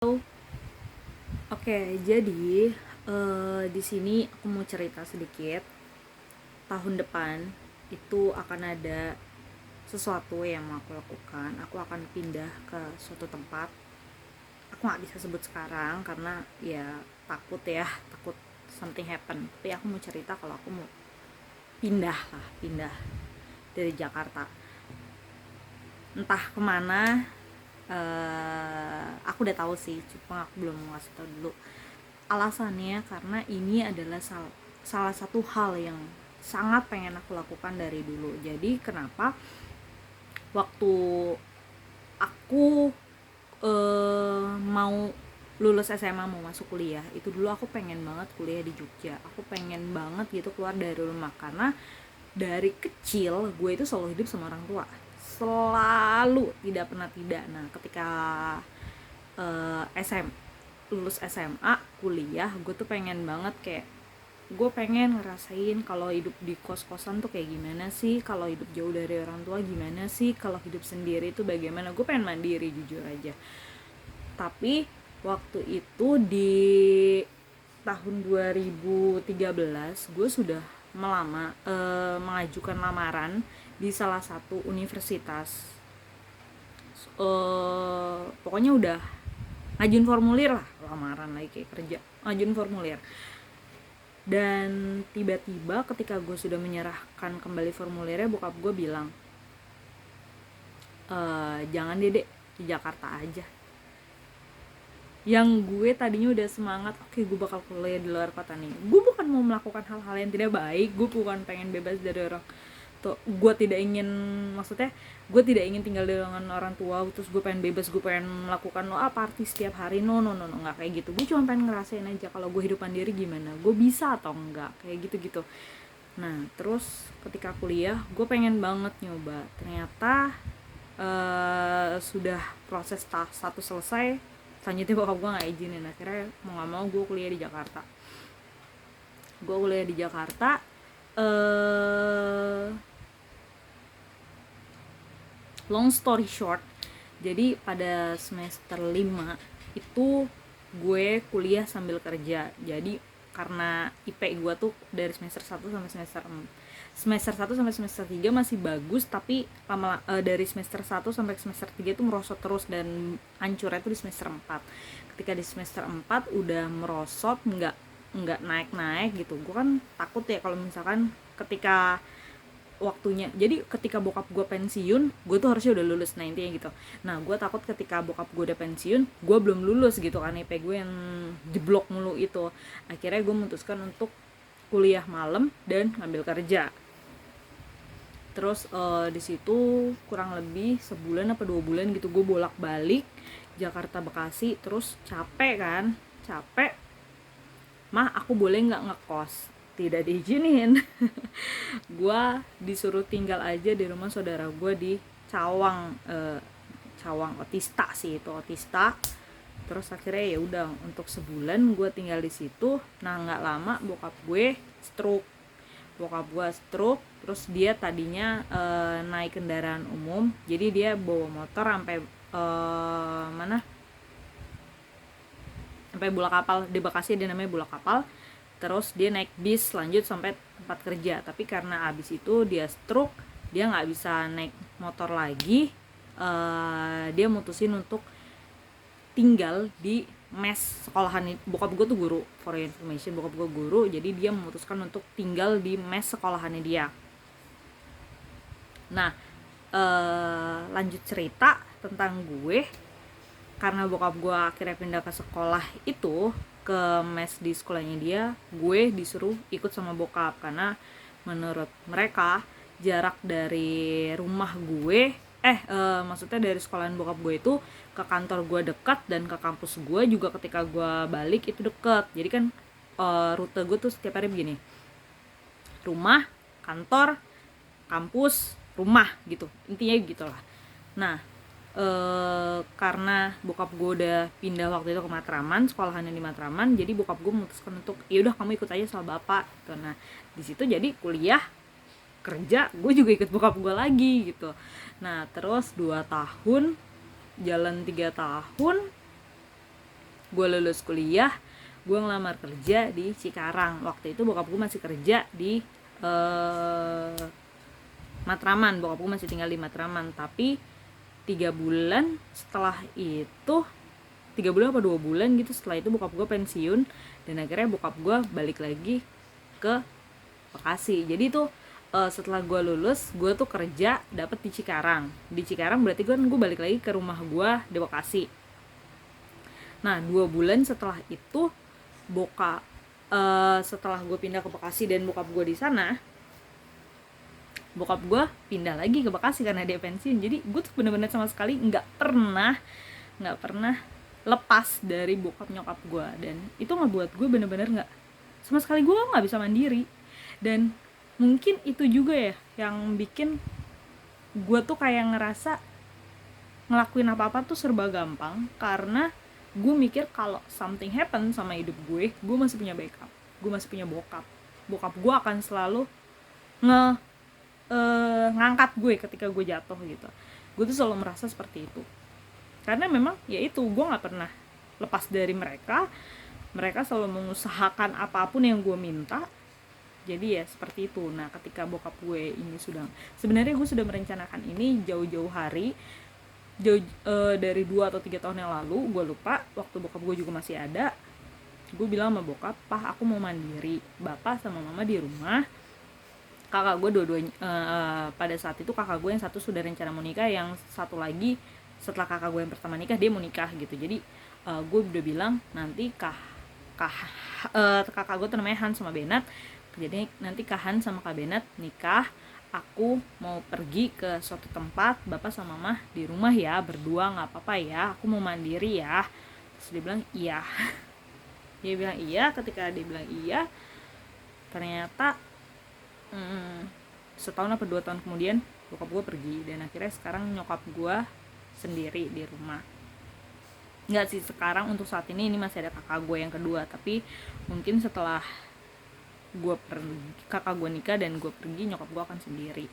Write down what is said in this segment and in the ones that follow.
Oke, jadi di sini aku mau cerita sedikit. Tahun depan itu akan ada sesuatu yang mau aku lakukan. Aku akan pindah ke suatu tempat. Aku nggak bisa sebut sekarang karena ya takut something happen. Tapi aku mau cerita kalau aku mau pindah dari Jakarta. Entah kemana. Aku udah tahu sih, cuma aku belum mau ngasih tahu dulu. Alasannya karena ini adalah salah satu hal yang sangat pengen aku lakukan dari dulu. Jadi kenapa waktu aku mau lulus SMA mau masuk kuliah, itu dulu aku pengen banget kuliah di Jogja. Aku pengen banget gitu keluar dari rumah karena dari kecil gue itu selalu hidup sama orang tua, selalu, tidak pernah tidak. Nah, ketika lulus SMA kuliah, gue tuh pengen banget kayak gue pengen ngerasain kalau hidup di kos-kosan tuh kayak gimana sih, kalau hidup jauh dari orang tua gimana sih, kalau hidup sendiri tuh bagaimana. Gue pengen mandiri jujur aja. Tapi waktu itu di tahun 2013 gue sudah mengajukan lamaran di salah satu universitas. Pokoknya udah ngajuin formulir lah, lamaran lagi kayak kerja, ngajuin formulir. Dan tiba-tiba ketika gue sudah menyerahkan kembali formulirnya, bokap gue bilang, jangan dedek, di Jakarta aja. Yang gue tadinya udah semangat, oke, gue bakal kuliah di luar kota nih. Gue bukan mau melakukan hal-hal yang tidak baik, gue bukan pengen bebas dari orang tuh. Gue tidak ingin, maksudnya gue tidak ingin tinggal dengan orang tua terus gue pengen bebas, gue pengen melakukan party setiap hari. No, nggak kayak gitu. Gue cuma pengen ngerasain aja kalau gue hidup mandiri gimana, gue bisa atau enggak, kayak gitu. Nah, terus ketika kuliah gue pengen banget nyoba. Ternyata sudah proses tahap 1 selesai, selanjutnya bokap gue nggak izinin. Akhirnya mau nggak mau gue kuliah di Jakarta. Long story short, jadi pada semester 5 itu gue kuliah sambil kerja. Jadi karena IP gue tuh dari semester 1 sampai semester 1 sampai semester 3 masih bagus, tapi dari semester 1 sampai semester 3 itu merosot terus dan hancurnya itu di semester 4. Ketika di semester 4 udah merosot, nggak naik-naik gitu. Gue kan takut ya kalau misalkan ketika waktunya, jadi ketika bokap gue pensiun, gue tuh harusnya udah lulus, nah intinya gitu. Nah, gue takut ketika bokap gue udah pensiun, gue belum lulus gitu kan, IP gue yang jeblok mulu itu. Akhirnya gue memutuskan untuk kuliah malam dan ngambil kerja. Terus di situ kurang lebih sebulan apa 2 bulan gitu, gue bolak-balik Jakarta Bekasi. Terus capek, mah aku boleh nggak ngekos? Tidak diizinin. Gue disuruh tinggal aja di rumah saudara gue di Cawang. Cawang Otista sih, itu Otista. Terus akhirnya ya udah, untuk sebulan gue tinggal di situ. Nah, nggak lama bokap gue stroke. Terus dia tadinya naik kendaraan umum, jadi dia bawa motor sampai mana, sampai Bulak Kapal. Di Bekasi dia namanya Bulak Kapal. Terus dia naik bis lanjut sampai tempat kerja. Tapi karena abis itu dia stroke, dia nggak bisa naik motor lagi. Dia mutusin untuk tinggal di mes sekolahan. Bokap gue tuh guru, for information, bokap gue guru. Jadi dia memutuskan untuk tinggal di mes sekolahannya dia. Nah, lanjut cerita tentang gue. Karena bokap gue akhirnya pindah ke sekolah itu, ke mes di sekolahnya dia, gue disuruh ikut sama bokap. Karena menurut mereka jarak dari rumah gue, maksudnya dari sekolahan bokap gue itu ke kantor gue dekat, dan ke kampus gue juga ketika gue balik itu dekat. Jadi kan rute gue tuh setiap hari begini, rumah, kantor, kampus, rumah gitu, intinya gitulah. Nah, karena bokap gue udah pindah waktu itu ke Matraman, sekolahannya di Matraman, jadi bokap gue memutuskan untuk ya udah kamu ikut aja sama bapak gitu. Nah, di situ jadi kuliah kerja gue juga ikut bokap gue lagi gitu. Nah, terus 2 tahun jalan 3 tahun gue lulus kuliah, gue ngelamar kerja di Cikarang. Waktu itu bokap gue masih kerja di Matraman, bokap gue masih tinggal di Matraman. Tapi 3 bulan setelah itu, 3 bulan apa 2 bulan gitu setelah itu bokap gue pensiun, dan akhirnya bokap gue balik lagi ke Bekasi. Jadi tuh setelah gue lulus, gue tuh kerja dapet di Cikarang. Di Cikarang berarti gue balik lagi ke rumah gue di Bekasi. Nah 2 bulan setelah itu setelah gue pindah ke Bekasi dan bokap gue di sana, bokap gue pindah lagi ke Bekasi karena dia pensiun. Jadi gue tuh bener-bener sama sekali nggak pernah lepas dari bokap nyokap gue, dan itu ngebuat gue bener-bener nggak, sama sekali gue nggak bisa mandiri. Dan mungkin itu juga ya yang bikin gue tuh kayak ngerasa ngelakuin apa-apa tuh serba gampang, karena gue mikir kalau something happen sama hidup gue masih punya backup, gue masih punya bokap gue akan selalu ngangkat gue ketika gue jatuh gitu. Gue tuh selalu merasa seperti itu, karena memang ya itu, gue nggak pernah lepas dari mereka selalu mengusahakan apapun yang gue minta. Jadi ya seperti itu. Nah ketika bokap gue ini sebenarnya gue sudah merencanakan ini jauh-jauh hari, dari 2 atau 3 tahun yang lalu, gue lupa, waktu bokap gue juga masih ada. Gue bilang sama bokap, "Pah, aku mau mandiri, bapak sama mama di rumah." Kakak gue dua-duanya, pada saat itu kakak gue yang satu sudah rencana mau nikah, yang satu lagi setelah kakak gue yang pertama nikah dia mau nikah gitu. Jadi gue udah bilang nanti kakak gue tuh namanya Han sama Benat, jadi nanti Kahan sama Kak Benat nikah, aku mau pergi ke suatu tempat, bapak sama mama di rumah ya, berdua nggak apa-apa ya, aku mau mandiri ya. Terus dia bilang iya. Dia bilang iya. Ketika dia bilang iya, ternyata setahun apa 2 tahun kemudian bokap gue pergi, dan akhirnya sekarang nyokap gue sendiri di rumah. Nggak sih, sekarang untuk saat ini masih ada kakak gue yang kedua, tapi mungkin setelah kakak gue nikah dan gue pergi, nyokap gue akan sendiri.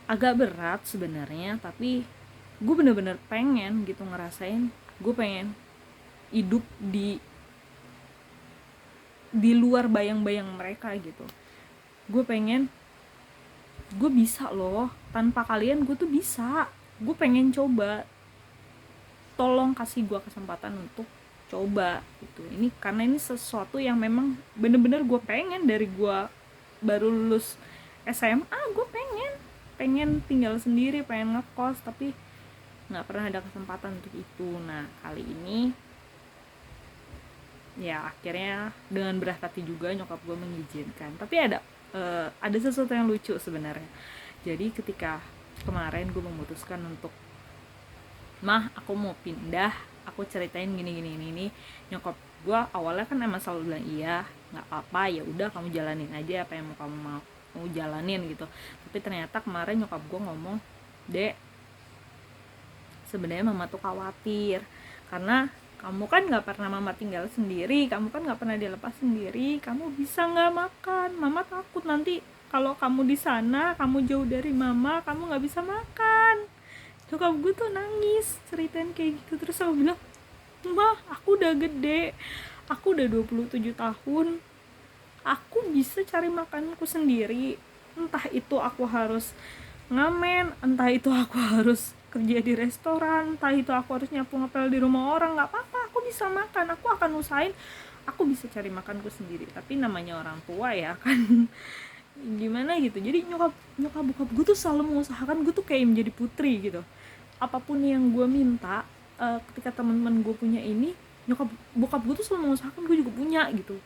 Agak berat sebenarnya, tapi gue bener-bener pengen gitu ngerasain, gue pengen hidup di luar bayang-bayang mereka gitu. Gue pengen, gue bisa loh, tanpa kalian gue tuh bisa. Gue pengen coba, tolong kasih gue kesempatan untuk coba gitu. Ini karena ini sesuatu yang memang bener-bener gue pengen dari gue baru lulus SMA. Gue pengen tinggal sendiri, pengen ngekos, tapi nggak pernah ada kesempatan untuk itu. Nah kali ini ya akhirnya dengan berat hati juga nyokap gue mengizinkan. Tapi ada sesuatu yang lucu sebenarnya. Jadi ketika kemarin gue memutuskan untuk, "Mah, aku mau pindah," aku ceritain gini, nyokap gue awalnya kan emang selalu bilang iya, nggak apa-apa, ya udah kamu jalanin aja apa yang kamu mau jalanin gitu. Tapi ternyata kemarin nyokap gue ngomong, "Dek, sebenarnya mama tuh khawatir karena kamu kan nggak pernah mama tinggal sendiri, kamu kan nggak pernah dilepas sendiri, kamu bisa nggak makan, mama takut nanti kalau kamu di sana, kamu jauh dari mama, kamu nggak bisa makan." Nyokap gue tuh nangis ceritain kayak gitu. Terus aku bilang, "Mah, aku udah gede, aku udah 27 tahun, aku bisa cari makanku sendiri. Entah itu aku harus ngamen, entah itu aku harus kerja di restoran, entah itu aku harus nyapu ngepel di rumah orang, nggak apa-apa, aku bisa makan, aku akan usahain, aku bisa cari makanku sendiri." Tapi namanya orang tua ya kan, gimana gitu. Jadi nyokap bokap gue tuh selalu mengusahakan gue tuh kayak menjadi putri gitu. Apapun yang gue minta, ketika teman-teman gue punya ini, bokap gue tuh selalu mengusahakan gue juga punya gitu.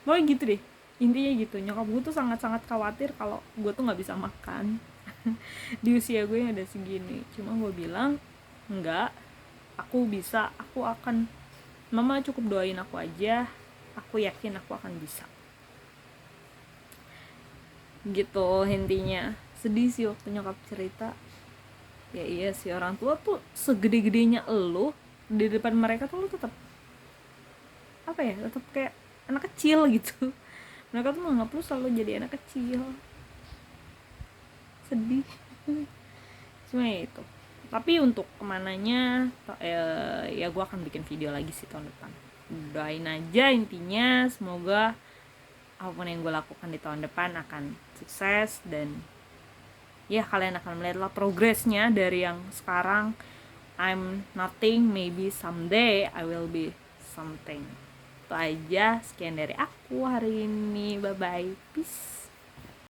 Pokoknya gitu deh, intinya gitu. Nyokap gue tuh sangat-sangat khawatir kalau gue tuh nggak bisa makan di usia gue yang ada segini. Cuma gue bilang enggak, aku bisa, aku akan, mama cukup doain aku aja, aku yakin aku akan bisa gitu intinya. Sedih sih waktu nyokap cerita. Ya iya sih, orang tua tuh segede-gedenya elu, di depan mereka tuh lu tetap apa ya, tetap kayak anak kecil gitu. Mereka tuh menganggap lu selalu jadi anak kecil. Sedih. Cuma ya itu, Tapi untuk kemananya ya gue akan bikin video lagi sih tahun depan. Doain aja intinya, semoga apapun yang gue lakukan di tahun depan akan sukses, dan ya kalian akan melihatlah progresnya dari yang sekarang I'm nothing, maybe someday I will be something. Itu aja, sekian dari aku hari ini, bye bye, peace.